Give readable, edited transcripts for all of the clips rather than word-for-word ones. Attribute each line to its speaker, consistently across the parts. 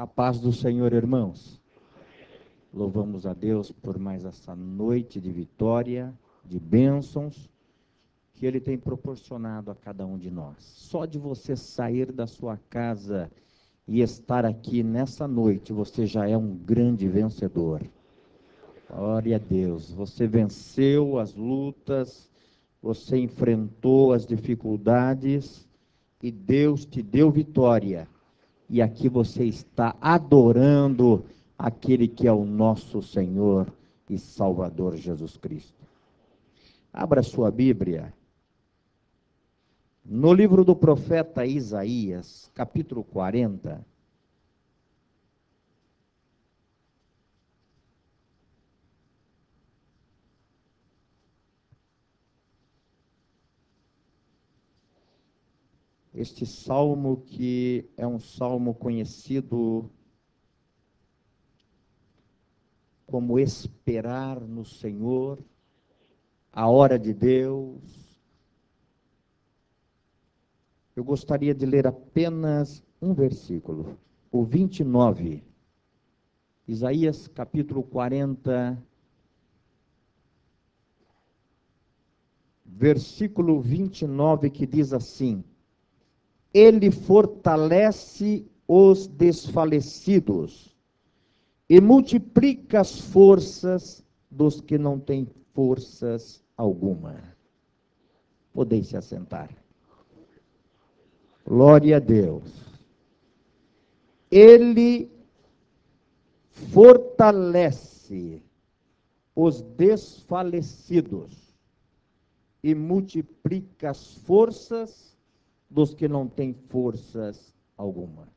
Speaker 1: A paz do Senhor, irmãos. Louvamos a Deus por mais essa noite de vitória, de bênçãos, que Ele tem proporcionado a cada um de nós. Só de você sair da sua casa e estar aqui nessa noite, você já é um grande vencedor. Glória a Deus. Você venceu as lutas, você enfrentou as dificuldades e Deus te deu vitória. E aqui você está adorando aquele que é o nosso Senhor e Salvador Jesus Cristo. Abra sua Bíblia no livro do profeta Isaías, capítulo 40. Este salmo que é um salmo conhecido como esperar no Senhor, a hora de Deus. Eu gostaria de ler apenas um versículo, o 29. Isaías capítulo 40, versículo 29, que diz assim: Ele fortalece os desfalecidos e multiplica as forças dos que não têm forças alguma. Podeis se assentar. Glória a Deus. Ele fortalece os desfalecidos e multiplica as forças dos que não têm forças alguma.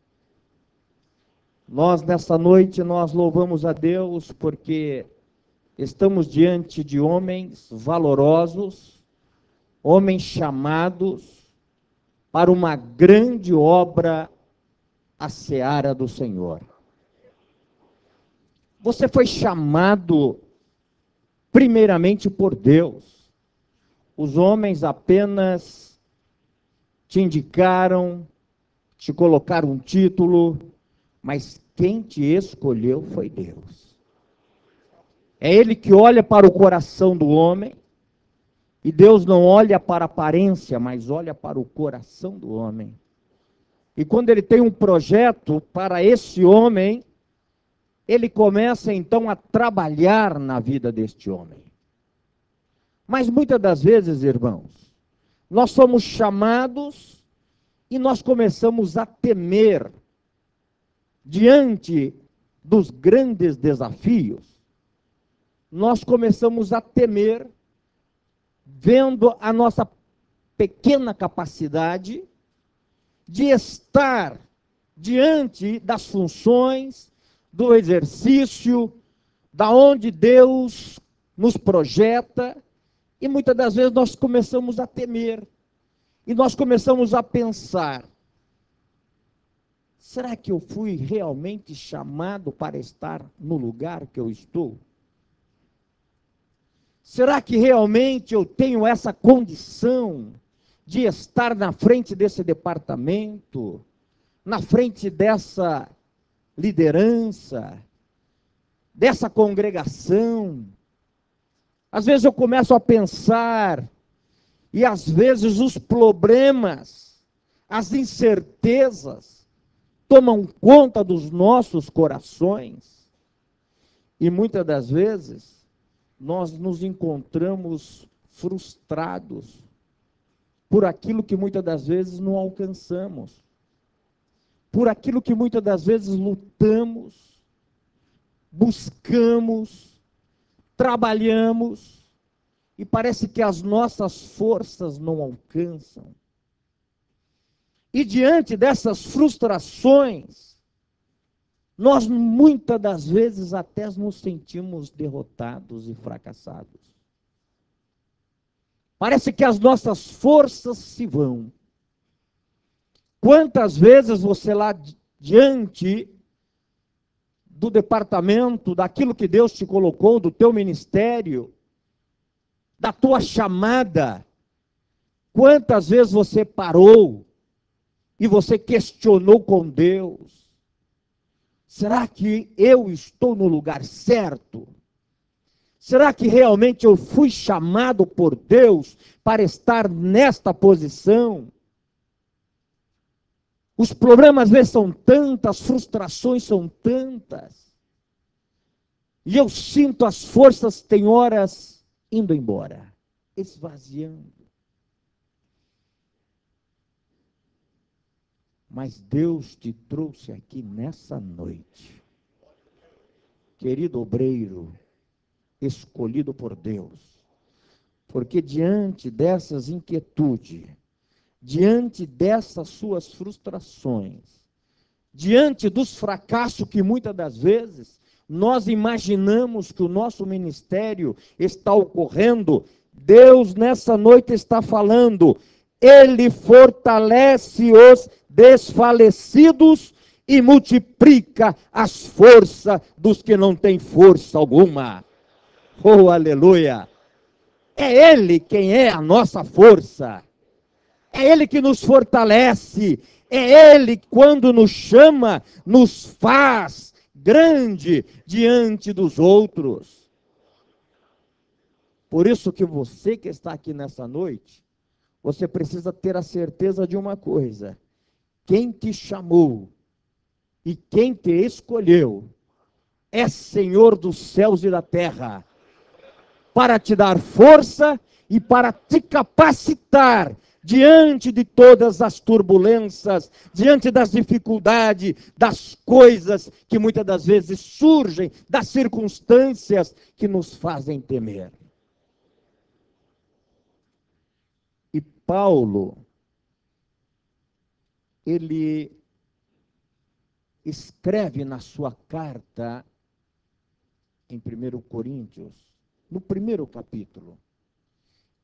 Speaker 1: Nós, nessa noite, nós louvamos a Deus porque estamos diante de homens valorosos, homens chamados para uma grande obra, a seara do Senhor. Você foi chamado primeiramente por Deus. Os homens apenas te indicaram, te colocaram um título, mas quem te escolheu foi Deus. É Ele que olha para o coração do homem, e Deus não olha para a aparência, mas olha para o coração do homem. E quando Ele tem um projeto para esse homem, Ele começa então a trabalhar na vida deste homem. Mas muitas das vezes, irmãos, nós somos chamados e nós começamos a temer diante dos grandes desafios. Nós começamos a temer, vendo a nossa pequena capacidade de estar diante das funções, do exercício, da onde Deus nos projeta, e muitas das vezes nós começamos a temer, e nós começamos a pensar: será que eu fui realmente chamado para estar no lugar que eu estou? Será que realmente eu tenho essa condição de estar na frente desse departamento, na frente dessa liderança, dessa congregação? Às vezes eu começo a pensar, e às vezes os problemas, as incertezas, tomam conta dos nossos corações, e muitas das vezes nós nos encontramos frustrados por aquilo que muitas das vezes não alcançamos, por aquilo que muitas das vezes lutamos, buscamos, trabalhamos, e parece que as nossas forças não alcançam. E diante dessas frustrações, nós muitas das vezes até nos sentimos derrotados e fracassados. Parece que as nossas forças se vão. Quantas vezes você lá diante do departamento, daquilo que Deus te colocou, do teu ministério, da tua chamada, quantas vezes você parou e você questionou com Deus: Será que eu estou no lugar certo? Será que realmente eu fui chamado por Deus para estar nesta posição? Os problemas às vezes são tantas, as frustrações são tantas. E eu sinto as forças, tem horas, indo embora, esvaziando. Mas Deus te trouxe aqui nessa noite, querido obreiro, escolhido por Deus, porque diante dessas inquietudes, diante dessas suas frustrações, diante dos fracassos que muitas das vezes nós imaginamos que o nosso ministério está ocorrendo, Deus nessa noite está falando, Ele fortalece os desfalecidos e multiplica as forças dos que não têm força alguma. Oh, aleluia! É Ele quem é a nossa força. É Ele que nos fortalece. É Ele, quando nos chama, nos faz grande diante dos outros. Por isso que você que está aqui nessa noite, você precisa ter a certeza de uma coisa. Quem te chamou e quem te escolheu é Senhor dos céus e da terra, para te dar força e para te capacitar diante de todas as turbulências, diante das dificuldades, das coisas que muitas das vezes surgem, das circunstâncias que nos fazem temer. E Paulo, ele escreve na sua carta, em 1 Coríntios, no primeiro capítulo,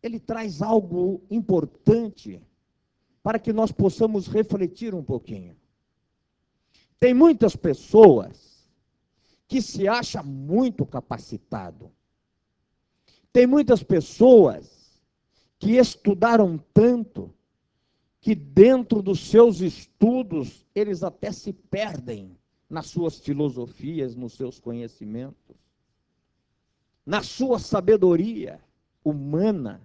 Speaker 1: ele traz algo importante para que nós possamos refletir um pouquinho. Tem muitas pessoas que se acham muito capacitado. Tem muitas pessoas que estudaram tanto que dentro dos seus estudos eles até se perdem nas suas filosofias, nos seus conhecimentos, na sua sabedoria humana.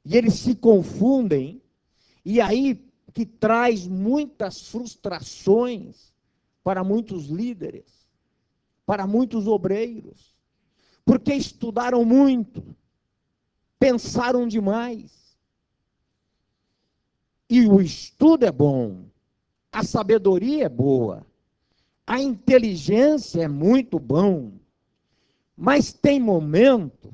Speaker 1: E eles se confundem, e aí que traz muitas frustrações para muitos líderes, para muitos obreiros, porque estudaram muito, pensaram demais. E o estudo é bom, a sabedoria é boa, a inteligência é muito bom, mas tem momento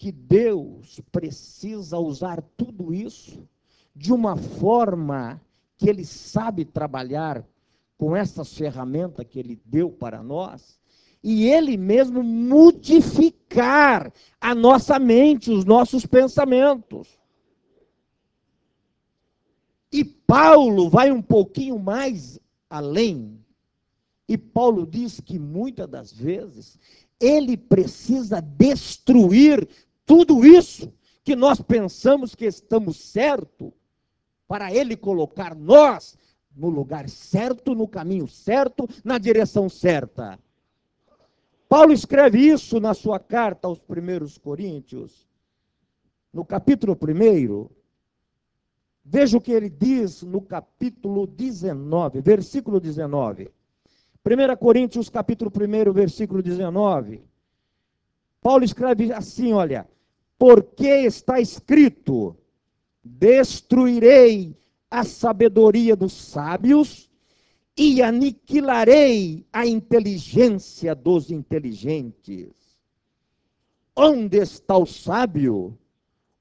Speaker 1: que Deus precisa usar tudo isso de uma forma que Ele sabe trabalhar com essas ferramentas que Ele deu para nós, e Ele mesmo modificar a nossa mente, os nossos pensamentos. E Paulo vai um pouquinho mais além, e Paulo diz que muitas das vezes ele precisa destruir tudo isso que nós pensamos que estamos certo, para ele colocar nós no lugar certo, no caminho certo, na direção certa. Paulo escreve isso na sua carta aos 1 Coríntios, no capítulo 1. Veja o que ele diz no capítulo 19, versículo 19. 1 Coríntios, capítulo 1, versículo 19. Paulo escreve assim, olha, porque está escrito, destruirei a sabedoria dos sábios e aniquilarei a inteligência dos inteligentes. Onde está o sábio?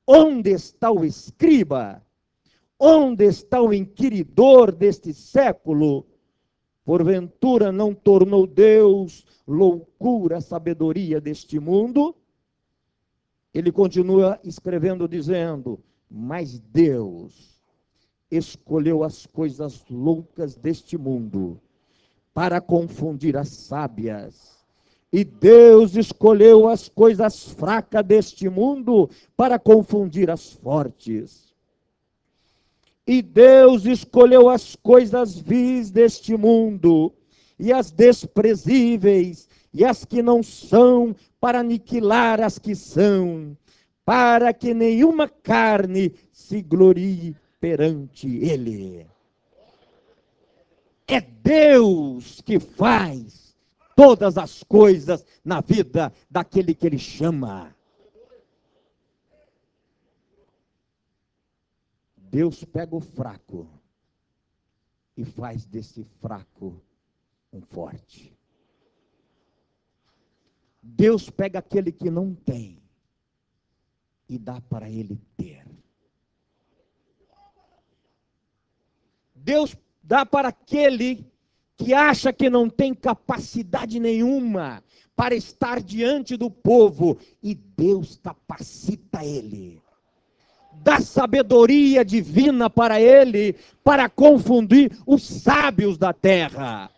Speaker 1: Onde está o escriba? Onde está o inquiridor deste século? Porventura não tornou Deus loucura a sabedoria deste mundo? Ele continua escrevendo, dizendo, mas Deus escolheu as coisas loucas deste mundo para confundir as sábias. E Deus escolheu as coisas fracas deste mundo para confundir as fortes. E Deus escolheu as coisas vis deste mundo e as desprezíveis, e as que não são, para aniquilar as que são, para que nenhuma carne se glorie perante ele. É Deus que faz todas as coisas na vida daquele que ele chama. Deus pega o fraco e faz desse fraco um forte. Deus pega aquele que não tem e dá para ele ter. Deus dá para aquele que acha que não tem capacidade nenhuma para estar diante do povo, e Deus capacita ele. Dá sabedoria divina para ele, para confundir os sábios da terra.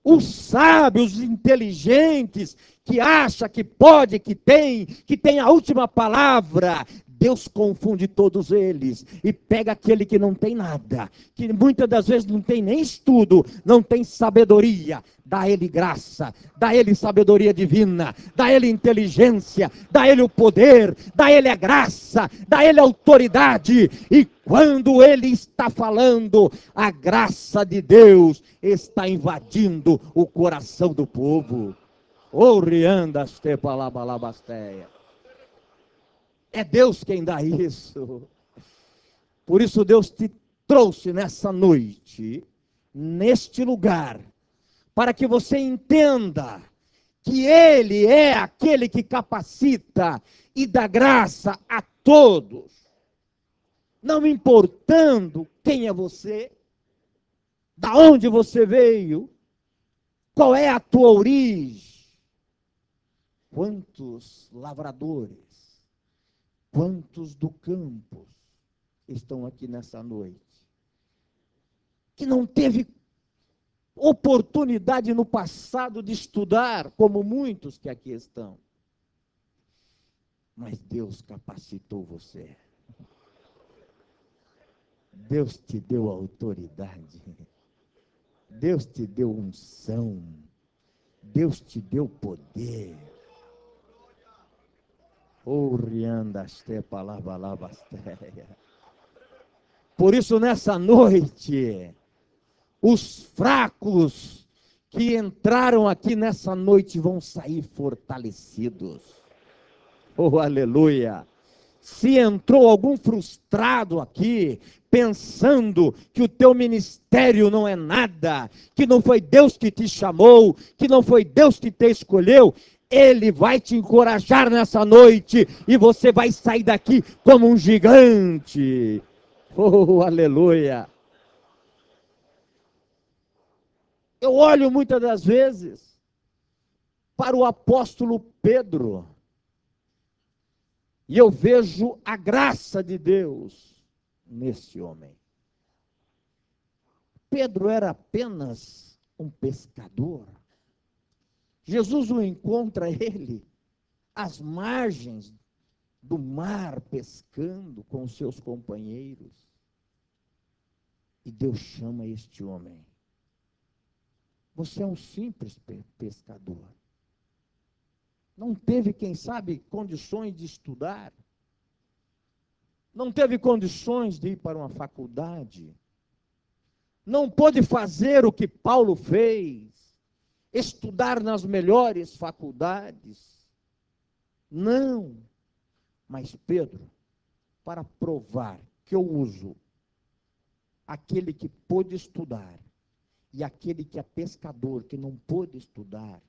Speaker 1: Os sábios inteligentes, que acha que pode, que tem a última palavra, Deus confunde todos eles e pega aquele que não tem nada, que muitas das vezes não tem nem estudo, não tem sabedoria, dá ele graça, dá ele sabedoria divina, dá ele inteligência, dá ele o poder, dá ele a graça, dá ele a autoridade, e quando ele está falando, a graça de Deus está invadindo o coração do povo. Oriandaste palabalabasteia. É Deus quem dá isso. Por isso Deus te trouxe nessa noite, neste lugar, para que você entenda que Ele é aquele que capacita e dá graça a todos. Não importando quem é você, da onde você veio, qual é a tua origem. Quantos lavradores, quantos do campo estão aqui nessa noite, que não teve oportunidade no passado de estudar, como muitos que aqui estão, mas Deus capacitou você. Deus te deu autoridade, Deus te deu unção, Deus te deu poder. Por isso, nessa noite, os fracos que entraram aqui nessa noite vão sair fortalecidos. Oh, aleluia! Se entrou algum frustrado aqui, pensando que o teu ministério não é nada, que não foi Deus que te chamou, que não foi Deus que te escolheu, Ele vai te encorajar nessa noite e você vai sair daqui como um gigante. Oh, aleluia! Eu olho muitas das vezes para o apóstolo Pedro e eu vejo a graça de Deus nesse homem. Pedro era apenas um pescador. Jesus o encontra ele às margens do mar, pescando com os seus companheiros. E Deus chama este homem. Você é um simples pescador. Não teve, quem sabe, condições de estudar. Não teve condições de ir para uma faculdade. Não pôde fazer o que Paulo fez. Estudar nas melhores faculdades. Não. Mas Pedro, para provar que eu uso aquele que pôde estudar e aquele que é pescador, que não pôde estudar,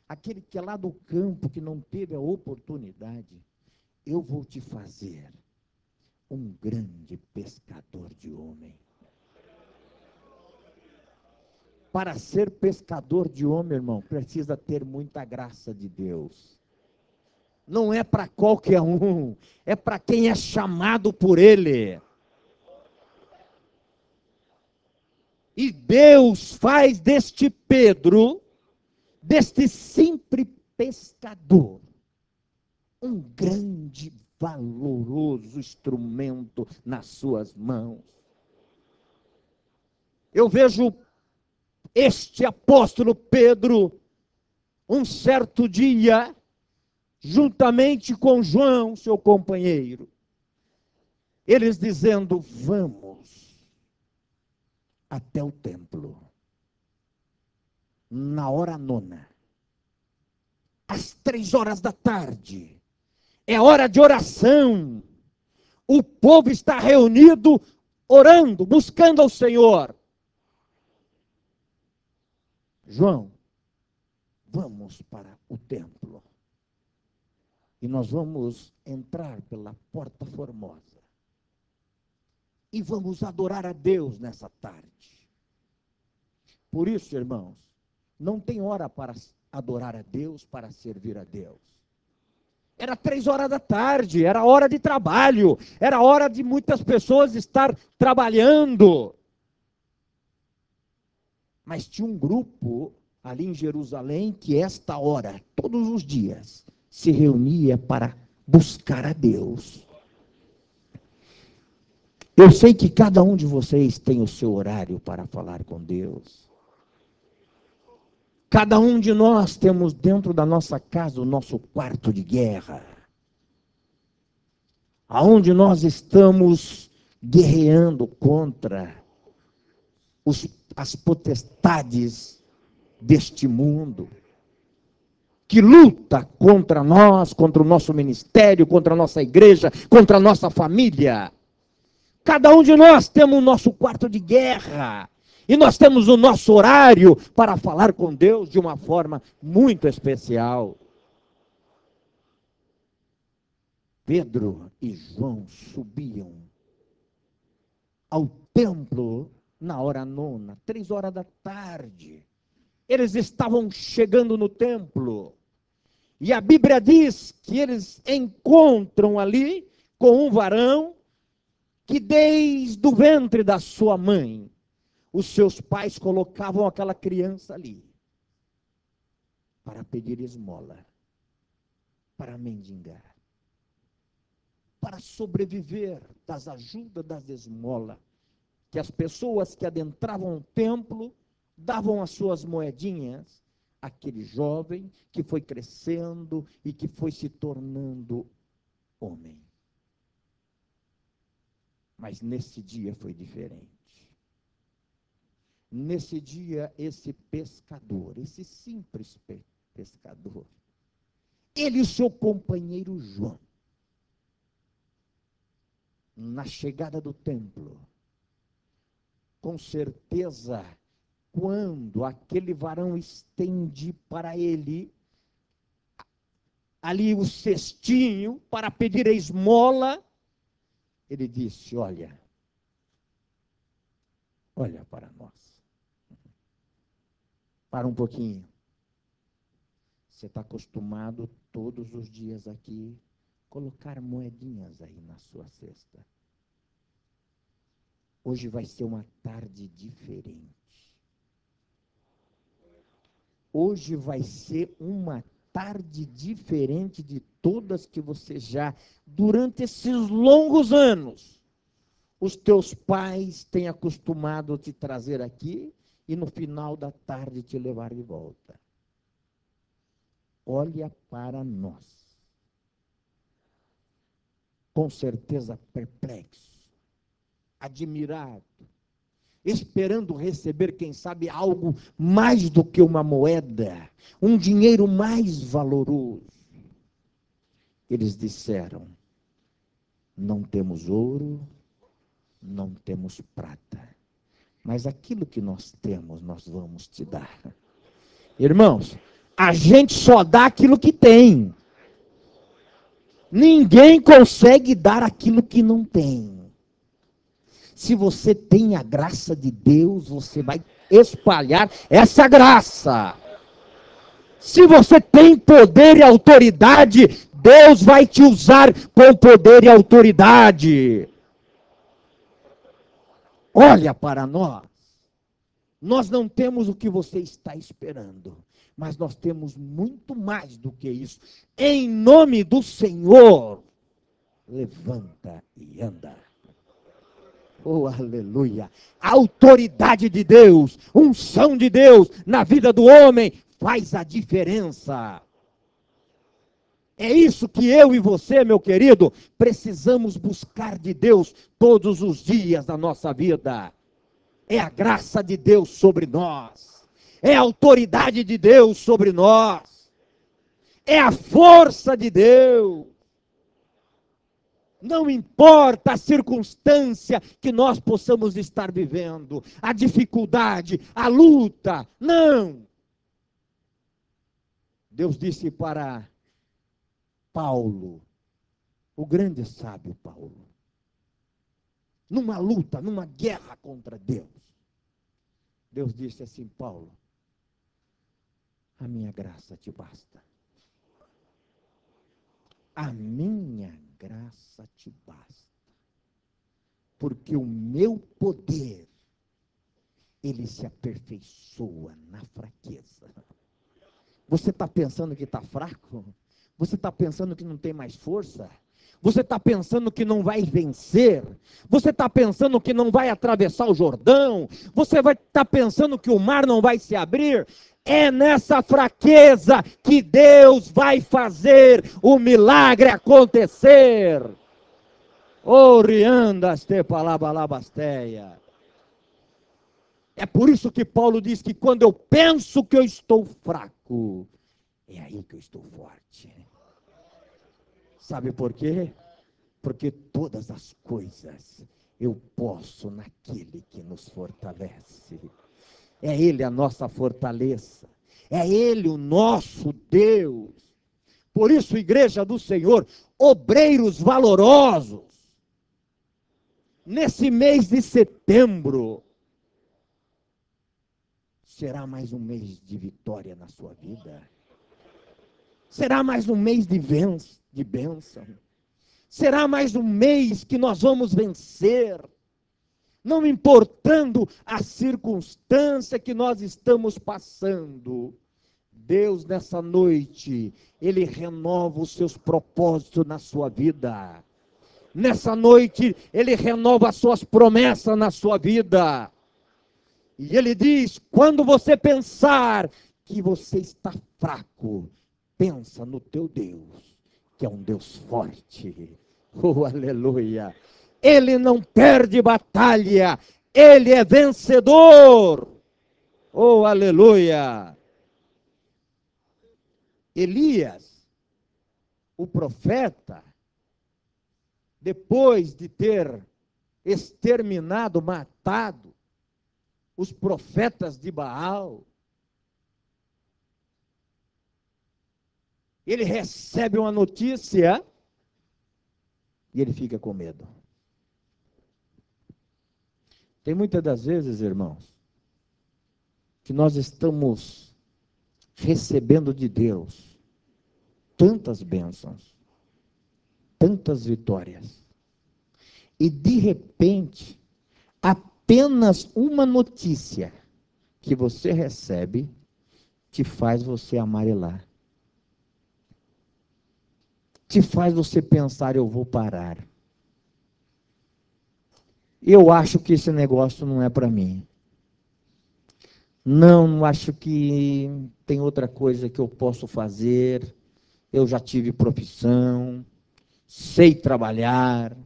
Speaker 1: aquele que é lá do campo, que não teve a oportunidade, eu vou te fazer um grande pescador de homem. Para ser pescador de homem, irmão, precisa ter muita graça de Deus. Não é para qualquer um, é para quem é chamado por Ele. E Deus faz deste Pedro, deste simples pescador, um grande, valoroso instrumento nas suas mãos. Eu vejo este apóstolo Pedro, um certo dia, juntamente com João, seu companheiro, eles dizendo: vamos até o templo, na hora nona, às 3 horas da tarde, é hora de oração, o povo está reunido, orando, buscando ao Senhor. João, vamos para o templo, e nós vamos entrar pela porta formosa, e vamos adorar a Deus nessa tarde. Por isso, irmãos, não tem hora para adorar a Deus, para servir a Deus. Era 3 horas da tarde, era hora de trabalho, era hora de muitas pessoas estar trabalhando. Mas tinha um grupo ali em Jerusalém que esta hora, todos os dias, se reunia para buscar a Deus. Eu sei que cada um de vocês tem o seu horário para falar com Deus. Cada um de nós temos dentro da nossa casa o nosso quarto de guerra, aonde nós estamos guerreando contra as potestades deste mundo, que luta contra nós, contra o nosso ministério, contra a nossa igreja, contra a nossa família. Cada um de nós temos o nosso quarto de guerra. E nós temos o nosso horário para falar com Deus de uma forma muito especial. Pedro e João subiam ao templo na hora nona, 3 horas da tarde. Eles estavam chegando no templo. E a Bíblia diz que eles encontram ali com um varão que desde o ventre da sua mãe, os seus pais colocavam aquela criança ali para pedir esmola, para mendigar, para sobreviver das ajudas das esmolas, que as pessoas que adentravam o templo davam as suas moedinhas àquele jovem que foi crescendo e que foi se tornando homem. Mas nesse dia foi diferente. Nesse dia, esse pescador, esse simples pescador, ele e o seu companheiro João, na chegada do templo, com certeza, quando aquele varão estende para ele ali o cestinho para pedir a esmola, ele disse: olha para nós. Para um pouquinho. Você está acostumado todos os dias aqui colocar moedinhas aí na sua cesta. Hoje vai ser uma tarde diferente. Hoje vai ser uma tarde diferente de todas que você já, durante esses longos anos, os teus pais têm acostumado a te trazer aqui e no final da tarde te levar de volta. Olha para nós. Com certeza perplexo, admirado, esperando receber, quem sabe, algo mais do que uma moeda, um dinheiro mais valoroso. Eles disseram: não temos ouro, não temos prata, mas aquilo que nós temos, nós vamos te dar. Irmãos, a gente só dá aquilo que tem. Ninguém consegue dar aquilo que não tem. Se você tem a graça de Deus, você vai espalhar essa graça. Se você tem poder e autoridade, Deus vai te usar com poder e autoridade. Olha para nós. Nós não temos o que você está esperando, mas nós temos muito mais do que isso. Em nome do Senhor, levanta e anda. Oh, aleluia! A autoridade de Deus, unção de Deus na vida do homem faz a diferença. É isso que eu e você, meu querido, precisamos buscar de Deus todos os dias da nossa vida. É a graça de Deus sobre nós. É a autoridade de Deus sobre nós. É a força de Deus. Não importa a circunstância que nós possamos estar vivendo, a dificuldade, a luta, não. Deus disse para Paulo, o grande sábio Paulo, numa luta, numa guerra contra Deus, Deus disse assim: Paulo, a minha graça te basta. A minha graça te basta. Porque o meu poder, ele se aperfeiçoa na fraqueza. Você está pensando que está fraco? Você está pensando que não tem mais força? Você está pensando que não vai vencer? Você está pensando que não vai atravessar o Jordão? Você vai estar pensando que o mar não vai se abrir? É nessa fraqueza que Deus vai fazer o milagre acontecer. Oriandas te palabalabasteia. É por isso que Paulo diz que quando eu penso que eu estou fraco, é aí que eu estou forte. Sabe por quê? Porque todas as coisas eu posso naquele que nos fortalece. É Ele a nossa fortaleza. É Ele o nosso Deus. Por isso, igreja do Senhor, obreiros valorosos, nesse mês de setembro, será mais um mês de vitória na sua vida. Será mais um mês de bênção. Será mais um mês que nós vamos vencer. Não importando a circunstância que nós estamos passando. Deus, nessa noite, Ele renova os seus propósitos na sua vida. Nessa noite, Ele renova as suas promessas na sua vida. E Ele diz, quando você pensar que você está fraco, pensa no teu Deus, que é um Deus forte. Oh, aleluia! Ele não perde batalha, Ele é vencedor. Oh, aleluia! Elias, o profeta, depois de ter exterminado, matado os profetas de Baal, ele recebe uma notícia e ele fica com medo. Tem muitas das vezes, irmãos, que nós estamos recebendo de Deus tantas bênçãos, tantas vitórias, e de repente, apenas uma notícia que você recebe te faz você amarelar. Te faz você pensar, eu vou parar. Eu acho que esse negócio não é para mim. Não acho que tem outra coisa que eu posso fazer. Eu já tive profissão, sei trabalhar.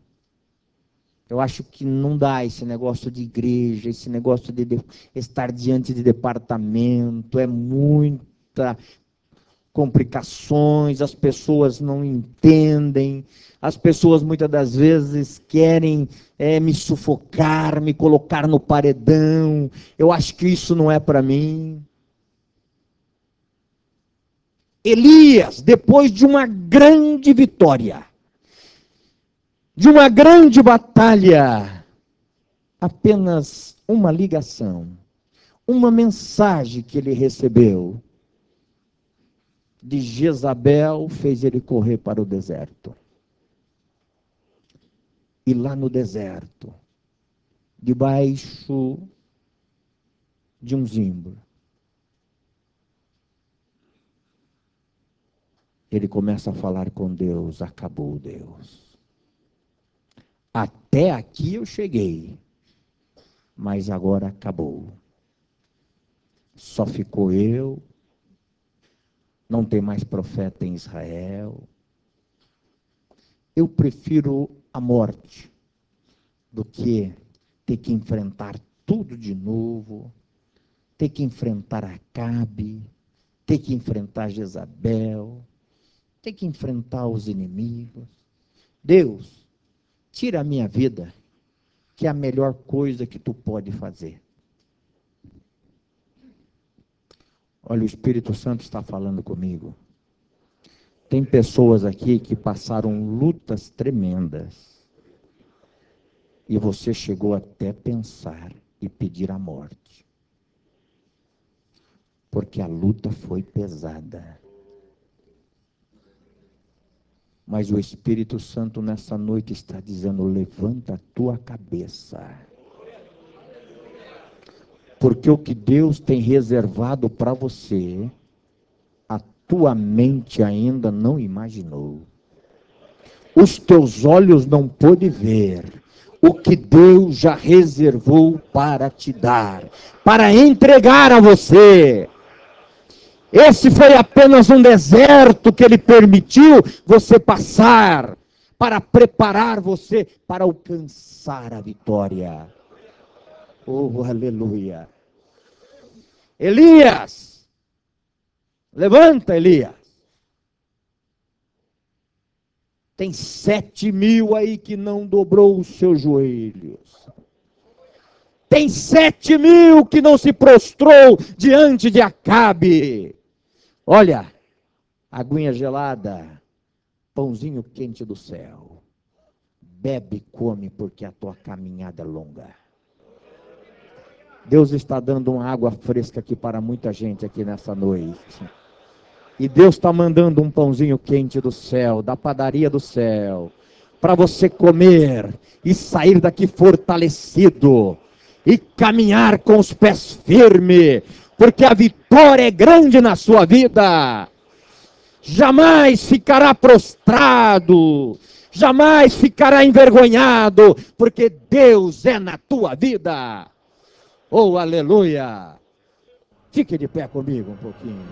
Speaker 1: Eu acho que não dá esse negócio de igreja, esse negócio de estar diante de departamento, é muita complicações, as pessoas não entendem, as pessoas muitas das vezes querem me sufocar, me colocar no paredão, eu acho que isso não é para mim. Elias, depois de uma grande vitória, de uma grande batalha, apenas uma ligação, uma mensagem que ele recebeu de Jezabel fez ele correr para o deserto. E lá no deserto, debaixo de um zimbro, ele começa a falar com Deus, acabou Deus. Até aqui eu cheguei, mas agora acabou. Só ficou eu, não tem mais profeta em Israel. Eu prefiro a morte do que ter que enfrentar tudo de novo, ter que enfrentar Acabe, ter que enfrentar Jezabel, ter que enfrentar os inimigos. Deus, tira a minha vida, que é a melhor coisa que tu pode fazer. Olha, o Espírito Santo está falando comigo. Tem pessoas aqui que passaram lutas tremendas. E você chegou até pensar e pedir a morte. Porque a luta foi pesada. Mas o Espírito Santo nessa noite está dizendo: levanta a tua cabeça. Porque o que Deus tem reservado para você, a tua mente ainda não imaginou. Os teus olhos não podem ver o que Deus já reservou para te dar, para entregar a você. Esse foi apenas um deserto que Ele permitiu você passar, para preparar você para alcançar a vitória. Oh, aleluia. Elias, levanta, Elias. Tem 7.000 aí que não dobrou os seus joelhos. Tem 7.000 que não se prostrou diante de Acabe. Olha, aguinha gelada, pãozinho quente do céu. Bebe e come, porque a tua caminhada é longa. Deus está dando uma água fresca aqui para muita gente aqui nessa noite. E Deus está mandando um pãozinho quente do céu, da padaria do céu, para você comer e sair daqui fortalecido e caminhar com os pés firmes, porque a vitória é grande na sua vida. Jamais ficará prostrado, jamais ficará envergonhado, porque Deus é na tua vida. Oh, aleluia! Fique de pé comigo um pouquinho.